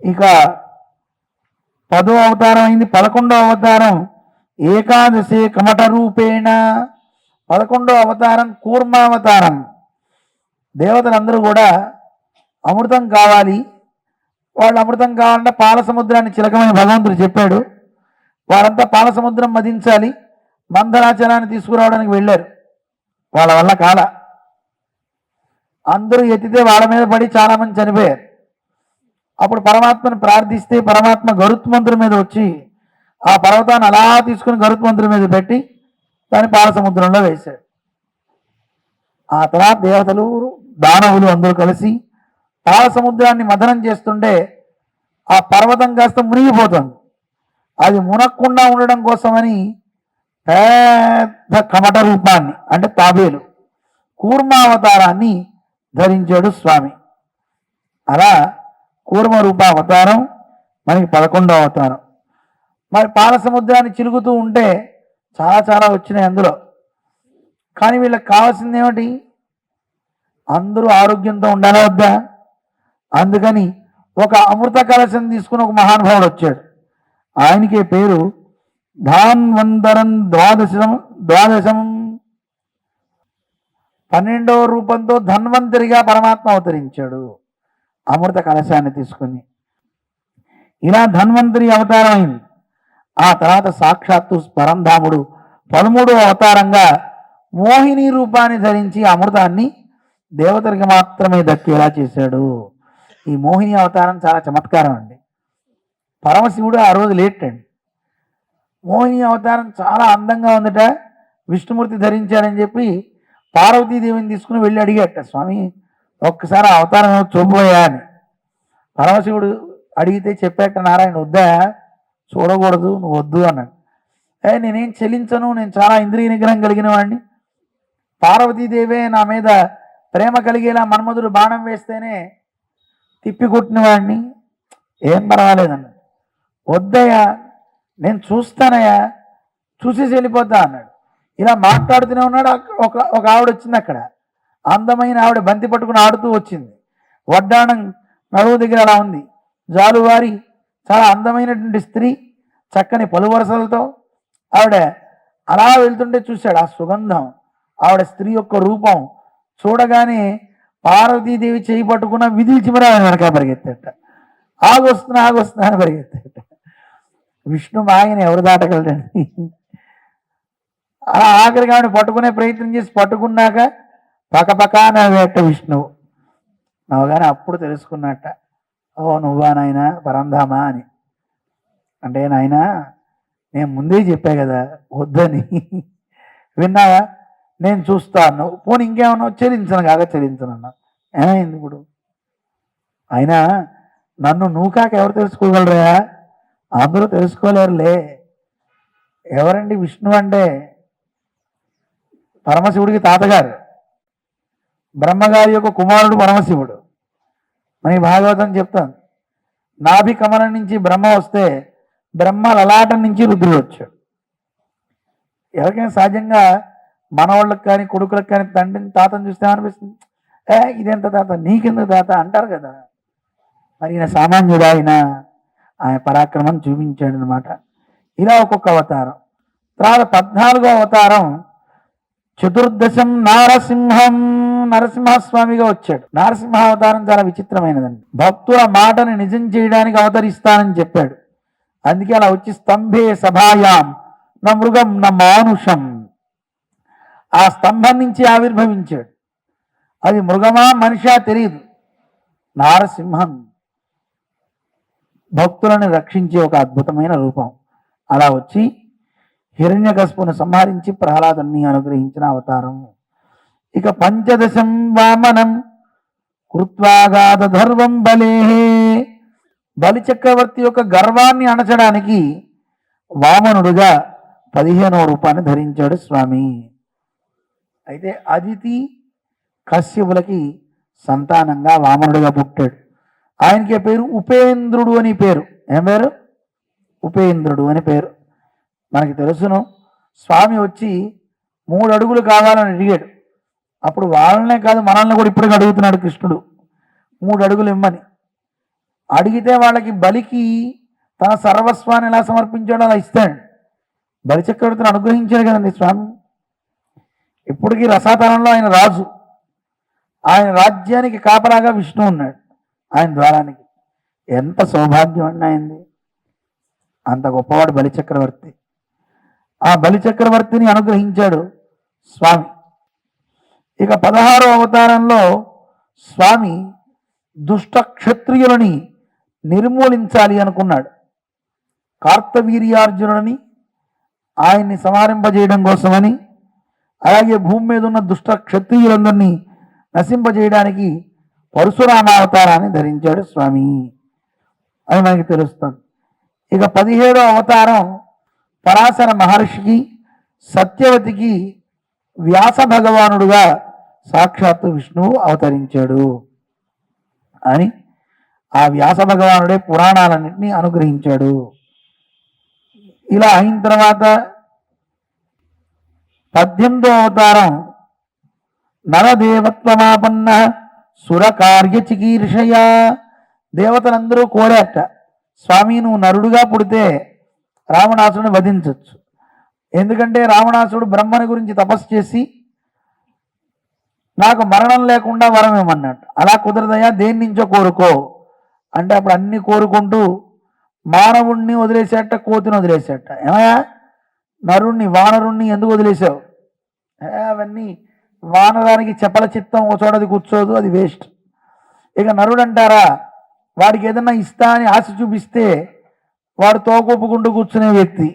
ఇక 10వ అవతారం అయింది. 11వ అవతారం ఏకాదశి కమట రూపేణ. 11వ అవతారం కూర్మావతారం. దేవతలందరూ కూడా అమృతం కావాలి, వాళ్ళు అమృతం కావాలంటే పాల సముద్రాన్ని చిలకమని భగవంతుడు చెప్పాడు. వారంతా పాల సముద్రం మదించాలి, మందరాచలాన్ని తీసుకురావడానికి వెళ్ళారు. వాళ్ళ వల్ల కాల, అందరూ ఎత్తితే వాళ్ళ మీద పడి చాలామంది చనిపోయారు. అప్పుడు పరమాత్మను ప్రార్థిస్తే పరమాత్మ గరుత్మంతుడి మీద వచ్చి ఆ పర్వతాన్ని అలా తీసుకుని గరుత్మంతుడి మీద పెట్టి దాన్ని పాల సముద్రంలో వేశాడు. ఆ తర్వాత దేవతలు దానవులు అందరూ కలిసి పాల సముద్రాన్ని మథనం చేస్తుంటే ఆ పర్వతం కాస్త మునిగిపోతుంది. అది మునక్కుండా ఉండడం కోసమని పెద్ద కమట రూపాన్ని, అంటే తాబేలు కూర్మావతారాన్ని ధరించాడు స్వామి. అలా కూర్మ రూప అవతారం మనకి 11వ అవతారం. మరి పాల సముద్రాన్ని చిలుగుతూ ఉంటే చాలా చాలా వచ్చినాయి అందులో. కానీ వీళ్ళకి కావాల్సింది ఏమిటి? అందరూ ఆరోగ్యంతో ఉండాలా వద్దా? అందుకని ఒక అమృత కలశం తీసుకుని ఒక మహానుభావుడు వచ్చాడు. ఆయనకే పేరు ధాన్వంతరం ద్వాదశం. 12వ రూపంతో ధన్వంతరిగా పరమాత్మ అవతరించాడు అమృత కలశాన్ని తీసుకుని. ఇలా ధన్వంతరి అవతారం అయింది. ఆ తర్వాత సాక్షాత్తు పరంధాముడు 13వ అవతారంగా మోహిని రూపాన్ని ధరించి అమృతాన్ని దేవతలకు మాత్రమే దక్కేలా చేశాడు. ఈ మోహిని అవతారం చాలా చమత్కారం అండి. పరమశివుడు ఆ రోజు లేట్ అండి. మోహిని అవతారం చాలా అందంగా ఉందట, విష్ణుమూర్తి ధరించాడని చెప్పి పార్వతీదేవిని తీసుకుని వెళ్ళి అడిగాట, స్వామి ఒక్కసారి అవతారం ఏమో చూపబోయా అని. పరమశివుడు అడిగితే చెప్పాట, నారాయణ వద్దా, చూడకూడదు, నువ్వు వద్దు అన్నాడు. నేనేం చెల్లించను, నేను చాలా ఇంద్రియ నిగ్రహం కలిగిన వాడిని. పార్వతీదేవే నా మీద ప్రేమ కలిగేలా మన్మధుడు బాణం వేస్తేనే తిప్పి కొట్టిన వాడిని, ఏం పర్వాలేదన్నాడు. వద్దయ్యా, నేను చూస్తానయ్యా, చూసేసి వెళ్ళిపోతా అన్నాడు. ఇలా మాట్లాడుతూనే ఉన్నాడు. ఒక ఆవిడ వచ్చింది అక్కడ, అందమైన ఆవిడ బంతి పట్టుకుని ఆడుతూ వచ్చింది. వడ్డాణం నడువు దగ్గర అలా ఉంది. జాలువారి చాలా అందమైనటువంటి స్త్రీ, చక్కని పలువరసలతో ఆవిడ అలా వెళ్తుంటే చూశాడు. ఆ సుగంధం, ఆవిడ స్త్రీ యొక్క రూపం చూడగానే పార్వతీదేవి చేయి పట్టుకున్న విదిల్చి మరి ఆయన వెనక పరిగెత్తేట. ఆగొస్తున్నా అని పరిగెత్తేట. విష్ణు మాయని ఎవరు దాటగలరండి? అలా ఆఖరికి ఆవిడ పట్టుకునే ప్రయత్నం చేసి పట్టుకున్నాక పక్కపక్క నవ్వేట విష్ణువు. నవ్వగానే అప్పుడు తెలుసుకున్నట్ట, ఓ నువ్వా నాయన పరంధామా అని. అంటే నాయన నేను ముందే చెప్పా కదా వద్దని, విన్నావా? నేను చూస్తాను, పోనీ ఇంకేమన్నా చెల్లించను కాక చెల్లించనన్నా, ఏమైంది ఇప్పుడు? అయినా నన్ను నువ్వు కాక ఎవరు తెలుసుకోగలరా? అందరూ తెలుసుకోలేరులే. ఎవరండి విష్ణు అంటే? పరమశివుడికి తాతగారు, బ్రహ్మగారి యొక్క కుమారుడు పరమశివుడు. మనకి భాగవతం చెప్తాను, నాభి కమలం నుంచి బ్రహ్మ వస్తే బ్రహ్మ లలాటం నుంచి రుద్రుడు వచ్చాడు. ఎవరికైనా సహజంగా మనవాళ్ళకి కానీ కొడుకులకు కానీ తండ్రిని తాతను చూస్తే అనిపిస్తుంది, ఇదెంత తాత, నీకెందుకు తాత అంటారు కదా. మరి ఈయన సామాన్యుడు, ఆయన పరాక్రమం చూపించాడు అనమాట. ఇలా ఒక్కొక్క అవతారం. తర్వాత 14వ అవతారం చతుర్దశం నారసింహం, నరసింహస్వామిగా వచ్చాడు. నరసింహ అవతారం చాలా విచిత్రమైనదండి. భక్తుల మాటని నిజం చేయడానికి అవతరిస్తానని చెప్పాడు. అందుకే అలా వచ్చి స్తంభే సభాయాం నా మృగం నా మానుషం, ఆ స్తంభం నుంచి ఆవిర్భవించాడు. అది మృగమా మనిషా తెలియదు. నారసింహం భక్తులను రక్షించే ఒక అద్భుతమైన రూపం. అలా వచ్చి హిరణ్యకశిపుని సంహరించి ప్రహ్లాదుని అనుగ్రహించిన అవతారం. ఇక 15 వామనం కృత్వాగాధ ధర్వం బలే, బలి చక్రవర్తి యొక్క గర్వాన్ని అణచడానికి వామనుడుగా 15వ రూపాన్ని ధరించాడు స్వామి. అయితే అదితి కశ్యపులకి సంతానంగా వామనుడిగా పుట్టాడు. ఆయనకి పేరు ఉపేంద్రుడు అని పేరు. ఏం పేరు? ఉపేంద్రుడు అని పేరు. మనకి తెలుసును, స్వామి వచ్చి 3 అడుగులు కావాలని అడిగాడు. అప్పుడు వాళ్ళనే కాదు మనల్ని కూడా ఇప్పటికీ అడుగుతున్నాడు కృష్ణుడు, 3 అడుగులు ఇమ్మని. అడిగితే వాళ్ళకి బలికి తన సర్వస్వాన్ని ఎలా సమర్పించాడో అలా ఇస్తాడు. బలిచక్రవర్తిని అనుగ్రహించాడు కదండి స్వామి. ఇప్పటికీ రసాతలంలో ఆయన రాజు, ఆయన రాజ్యానికి కాపలాగా విష్ణు ఉన్నాడు ఆయన ద్వారానికి. ఎంత సౌభాగ్యం అండి ఆయనది. అంత గొప్పవాడు బలిచక్రవర్తి. ఆ బలిచక్రవర్తిని అనుగ్రహించాడు స్వామి. ఇక 16వ అవతారంలో స్వామి దుష్ట క్షత్రియులని నిర్మూలించాలి అనుకున్నాడు. కార్తవీర్యార్జునుని ఆయన్ని సంహరింపజేయడం కోసమని, అలాగే భూమి మీద ఉన్న దుష్ట క్షత్రియులందరినీ నశింపజేయడానికి పరశురామావతారాన్ని ధరించాడు స్వామి అని మనకి తెలుస్తుంది. ఇక 17వ అవతారం పరాశర మహర్షికి సత్యవతికి వ్యాస భగవానుడుగా సాక్షాత్తు విష్ణువు అవతరించాడు అని, ఆ వ్యాస భగవానుడే పురాణాలన్నింటినీ అనుగ్రహించాడు. ఇలా అయిన తర్వాత 18వ అవతారం నరదేవత్వమాపన్న సురకార్య చికీర్షయ. దేవతలందరూ కోరాట, స్వామి నువ్వు నరుడుగా పుడితే రావణాసుడిని వధించవచ్చు. ఎందుకంటే రావణాసుడు బ్రహ్మని గురించి తపస్సు చేసి నాకు మరణం లేకుండా వరం ఇవ్వమన్నట్టు. అలా కుదరదయా, దేని నుంచో కోరుకో అంటే అప్పుడు అన్ని కోరుకుంటూ మానవుణ్ణి వదిలేసేట, కోతిని వదిలేసేట. ఏమయ్యా నరుణ్ణి వానరుణ్ణి ఎందుకు వదిలేసావు? అవన్నీ వానరానికి చెప్పల చిత్తం ఓ చోటది కూర్చోదు, అది వేస్ట్. ఇక నరుడు అంటారా, వాడికి ఏదన్నా ఇస్తా అని ఆశ చూపిస్తే వాడు తోకొప్పుకుంటూ కూర్చునే వ్యక్తి,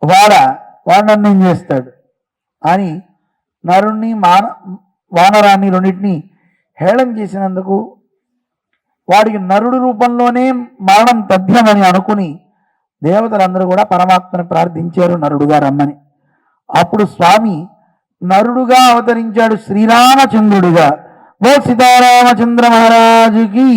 వాడు నన్ను ఏం చేస్తాడు అని నరుణ్ణి వానరాన్ని రెండింటినీ హేళన చేసినందుకు వాడికి నరుడు రూపంలోనే మరణం తథ్యమని అనుకుని దేవతలందరూ కూడా పరమాత్మని ప్రార్థించారు నరుడుగా రమ్మని. అప్పుడు స్వామి నరుడుగా అవతరించాడు, శ్రీరామచంద్రుడిగా. ఓ సీతారామచంద్ర మహారాజుకి.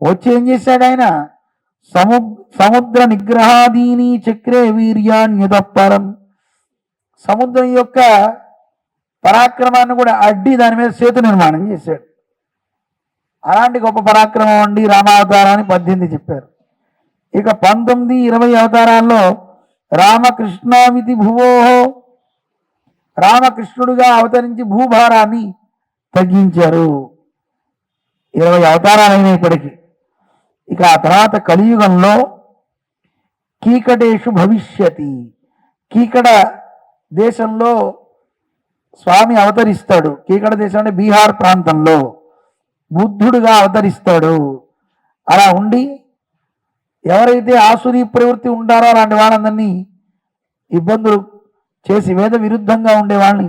వచ్చి ఏం చేశాడు ఆయన? సముద్ర నిగ్రహాదీని చక్రే వీర్యాన్యుతపరం. సముద్రం యొక్క పరాక్రమాన్ని కూడా అడ్డి దాని మీద సేతు నిర్మాణం చేశాడు. అలాంటి గొప్ప పరాక్రమం అండి రామావతారాన్ని 18 చెప్పారు. ఇక 19, 20 అవతారాల్లో రామకృష్ణామితి భువోహో, రామకృష్ణుడిగా అవతరించి భూభారాన్ని తగ్గించారు. 20 అవతారాలైనప్పటికీ. ఇక ఆ తర్వాత కలియుగంలో కీకటేషు భవిష్యతి, కీకట దేశంలో స్వామి అవతరిస్తాడు. కీకట దేశం అంటే బీహార్ ప్రాంతంలో బుద్ధుడుగా అవతరిస్తాడు. అలా ఉండి ఎవరైతే ఆసురీ ప్రవృత్తి ఉంటారో అలాంటి వాళ్ళందరినీ ఇబ్బందులు చేసి వేద విరుద్ధంగా ఉండే వాళ్ళని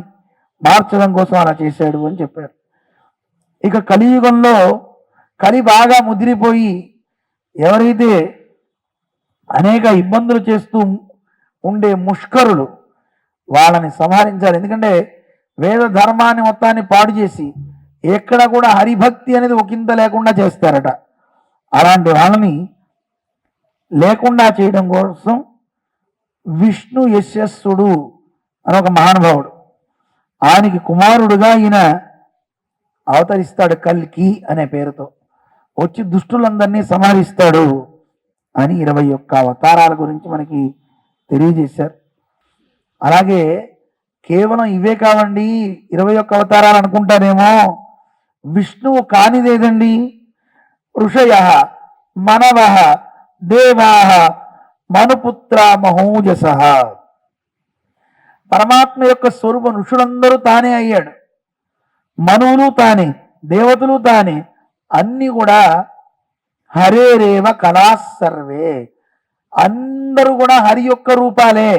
మార్చడం కోసం అలా చేశాడు అని చెప్పారు. ఇక కలియుగంలో కలి బాగా ముదిరిపోయి ఎవరైతే అనేక ఇబ్బందులు చేస్తూ ఉండే ముష్కరులు వాళ్ళని సంహరించాలి. ఎందుకంటే వేద ధర్మాన్ని మొత్తాన్ని పాడు చేసి ఎక్కడ కూడా హరిభక్తి అనేది ఒకంత లేకుండా చేస్తారట. అలాంటి వాళ్ళని లేకుండా చేయడం కోసం విష్ణు యశస్సుడు అని ఒక మహానుభావుడు, ఆయనకి కుమారుడుగా ఈయన అవతరిస్తాడు కల్కి అనే పేరుతో. వచ్చి దుష్టులందరినీ సంహరిస్తాడు అని 21 అవతారాల గురించి మనకి తెలియజేశారు. అలాగే కేవలం ఇవే కావండి 21 అవతారాలు అనుకుంటారేమో. విష్ణువు కానిదేదండి? ఋషయ, మనవ, దేవా, మనుపుత్ర, మహోజస. పరమాత్మ యొక్క స్వరూపం ఋషులందరూ తానే అయ్యాడు, మనువులు తానే, దేవతలు తానే, అన్ని కూడా హరేరేవ కళా సర్వే. అందరూ కూడా హరి యొక్క రూపాలే,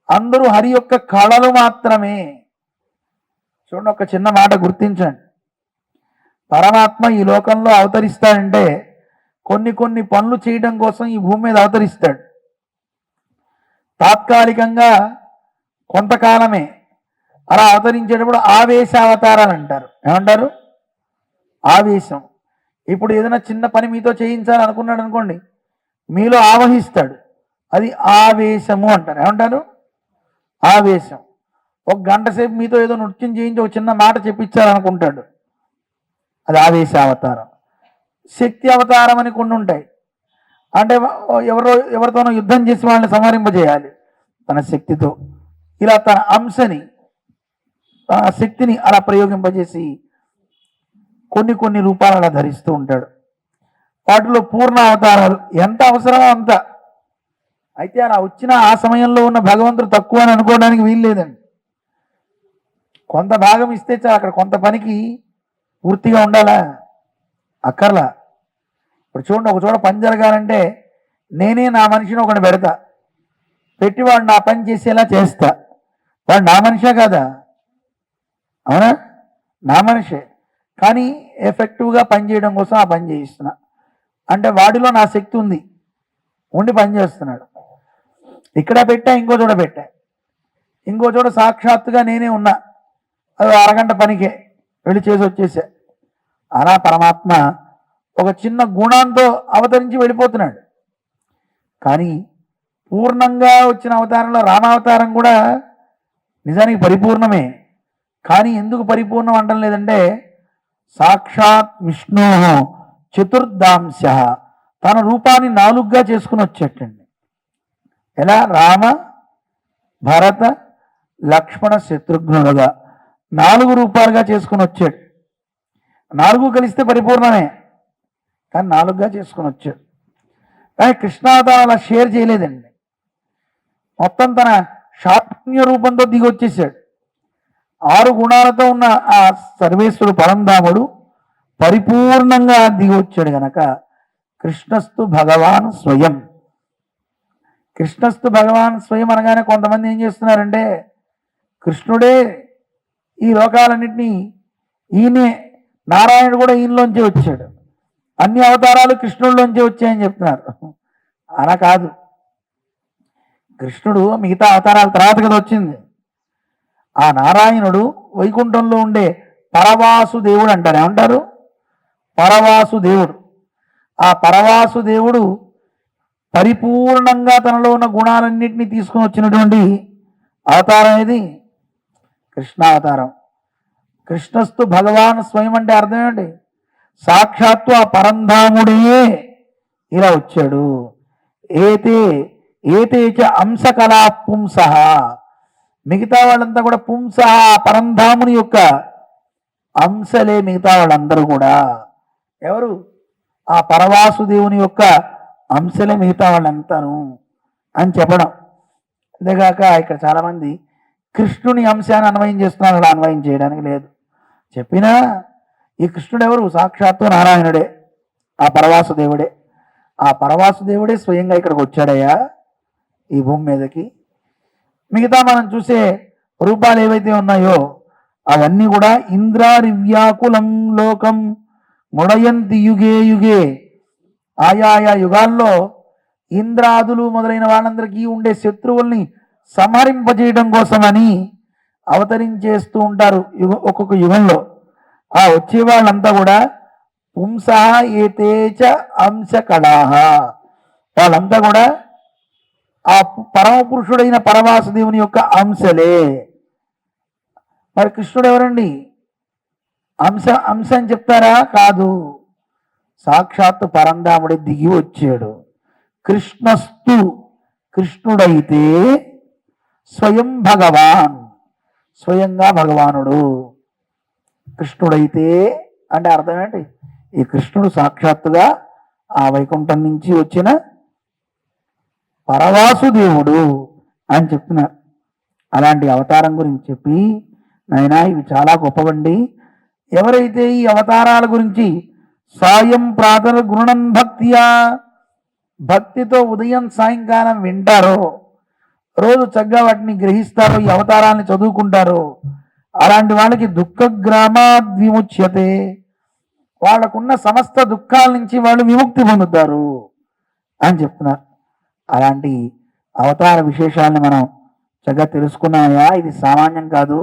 అందరూ హరి యొక్క కళలు మాత్రమే. చూడండి, ఒక చిన్న మాట గుర్తించండి. పరమాత్మ ఈ లోకంలో అవతరిస్తాడంటే కొన్ని పనులు చేయడం కోసం ఈ భూమి మీద అవతరిస్తాడు. తాత్కాలికంగా కొంతకాలమే. అలా అవతరించేటప్పుడు ఆవేశ అవతారాలు అంటారు. ఏమంటారు? ఆవేశం. ఇప్పుడు ఏదైనా చిన్న పని మీతో చేయించాలని అనుకున్నాడు అనుకోండి, మీలో ఆవహిస్తాడు, అది ఆవేశము అంటారు. ఏమంటారు? ఆవేశం. ఒక గంట సేపు మీతో ఏదో నృత్యం చేయించి ఒక చిన్న మాట చెప్పించాలనుకుంటాడు, అది ఆవేశ అవతారం. శక్తి అవతారం అని కొన్ని ఉంటాయి. అంటే ఎవరితోనో యుద్ధం చేసి వాళ్ళని సంహరింపజేయాలి తన శక్తితో. ఇలా తన అంశని, తన శక్తిని అలా ప్రయోగింపజేసి కొన్ని కొన్ని రూపాలు అలా ధరిస్తూ ఉంటాడు. వాటిలో పూర్ణ అవతారాలు ఎంత అవసరమో అంత. అయితే అలా వచ్చిన ఆ సమయంలో ఉన్న భగవంతుడు తక్కువ అని అనుకోవడానికి వీలు లేదండి. కొంత భాగం ఇస్తే చాలు, అక్కడ కొంత పనికి పూర్తిగా ఉండాలా, అక్కర్లా. ఇప్పుడు చూడండి, ఒక చోట పని జరగాలంటే నేనే నా మనిషిని ఒకటి పెడతా, పెట్టి వాడు నా పని చేసేలా చేస్తా. వాడు నా మనిషే కదా, అవునా? నా మనిషే, కానీ ఎఫెక్టివ్గా పనిచేయడం కోసం ఆ పని చేయిస్తున్నా. అంటే వాడిలో నా శక్తి ఉంది, ఉండి పని చేస్తున్నాడు. ఇక్కడ పెట్టా, ఇంకో చోట పెట్టా, ఇంకో చోట సాక్షాత్తుగా నేనే ఉన్నా, అది అరగంట పనికే వెళ్ళి చేసి వచ్చేసా. అలా పరమాత్మ ఒక చిన్న గుణంతో అవతరించి వెళ్ళిపోతున్నాడు. కానీ పూర్ణంగా వచ్చిన అవతారంలో రామావతారం కూడా నిజానికి పరిపూర్ణమే. కానీ ఎందుకు పరిపూర్ణం అంటం లేదంటే, సాక్షాత్ విష్ణు చతుర్దాంశ, తన రూపాన్ని 4గా చేసుకుని వచ్చేటండి. ఎలా? రామ, భరత, లక్ష్మణ, శత్రుఘ్నులుగా 4 రూపాలుగా చేసుకుని వచ్చాడు. 4 కలిస్తే పరిపూర్ణమే, కానీ 4గా చేసుకుని వచ్చాడు. కానీ కృష్ణావతారం అలా షేర్ చేయలేదండి. మొత్తం తన శాత్మ్య రూపంతో దిగి వచ్చేసాడు. 6 గుణాలతో ఉన్న ఆ సర్వేశ్వరుడు పరంధాముడు పరిపూర్ణంగా దిగి వచ్చాడు గనక కృష్ణస్తు భగవాన్ స్వయం. కృష్ణస్తు భగవాన్ స్వయం అనగానే కొంతమంది ఏం చేస్తున్నారంటే, కృష్ణుడే ఈ లోకాలన్నింటినీ, ఈయనే నారాయణుడు కూడా ఈయనలోంచే వచ్చాడు, అన్ని అవతారాలు కృష్ణుడిలోంచే వచ్చాయని చెప్తున్నారు. అలా కాదు. కృష్ణుడు మిగతా అవతారాల తర్వాత కదా వచ్చింది. ఆ నారాయణుడు వైకుంఠంలో ఉండే పరవాసు దేవుడు అంటారు. ఏమంటారు? పరవాసు దేవుడు. ఆ పరవాసు దేవుడు పరిపూర్ణంగా తనలో ఉన్న గుణాలన్నింటినీ తీసుకుని వచ్చినటువంటి అవతారం ఇది కృష్ణావతారం. కృష్ణస్తు భగవాన్ స్వయం అంటే అర్థం ఏంటి? సాక్షాత్తు ఆ పరంధాముడే ఇలా వచ్చాడు. ఏతేచ అంశకళా పుంస, మిగతా వాళ్ళంతా కూడా పుంస, పరంధాముని యొక్క అంశలే మిగతా వాళ్ళందరూ కూడా. ఎవరు? ఆ పరవాసుదేవుని యొక్క అంశలే మిగతా వాళ్ళంతాను అని చెప్పడం. అంతేగాక ఇక్కడ చాలామంది కృష్ణుని అంశాన్ని అన్వయం చేస్తున్నారు. అలా అన్వయం చేయడానికి లేదు. చెప్పినా ఈ కృష్ణుడు ఎవరు? సాక్షాత్తు నారాయణుడే, ఆ పరవాసుదేవుడే. ఆ పరవాసుదేవుడే స్వయంగా ఇక్కడికి వచ్చాడయ్యా ఈ భూమి మీదకి. మిగతా మనం చూసే రూపాలు ఏవైతే ఉన్నాయో అవన్నీ కూడా ఇంద్రారివ్యాకులం లోకం ముడయంతి యుగే యుగే. ఆయా యుగాల్లో ఇంద్రాదులు మొదలైన వాళ్ళందరికీ ఉండే శత్రువుల్ని సంహరింపజేయడం కోసమని అవతరించేస్తూ ఉంటారు ఒక్కొక్క యుగంలో. ఆ వచ్చే వాళ్ళంతా కూడా పుంస ఏతేచ అంశ కళాహ, వాళ్ళంతా కూడా ఆ పరమ పురుషుడైన పరవాసుదేవుని యొక్క అంశలే. మరి కృష్ణుడు ఎవరండి? అంశ అని చెప్తారా? కాదు, సాక్షాత్తు పరంధాముడే దిగి వచ్చాడు. కృష్ణస్తు, కృష్ణుడైతే స్వయం భగవాన్, స్వయంగా భగవానుడు. కృష్ణుడైతే అంటే అర్థం ఏంటి? ఈ కృష్ణుడు సాక్షాత్తుగా ఆ వైకుంఠం నుంచి వచ్చిన పరవాసుదేవుడు అని చెప్తున్నారు. అలాంటి అవతారం గురించి చెప్పి, నాయనా ఇవి చాలా గొప్పవండి. ఎవరైతే ఈ అవతారాల గురించి సాయం ప్రాతర్ గుణం భక్తియా, భక్తితో ఉదయం సాయంకాలం వింటారో, రోజు చక్కగా వాటిని గ్రహిస్తారో, ఈ అవతారాన్ని చదువుకుంటారో, అలాంటి వాళ్ళకి దుఃఖగ్రామాద్ విముచ్యతే, వాళ్ళకున్న సమస్త దుఃఖాల నుంచి వాళ్ళు విముక్తి పొందుతారు అని చెప్తున్నారు. అలాంటి అవతార విశేషాలను మనం చక్కగా తెలుసుకున్నాయా. ఇది సామాన్యం కాదు.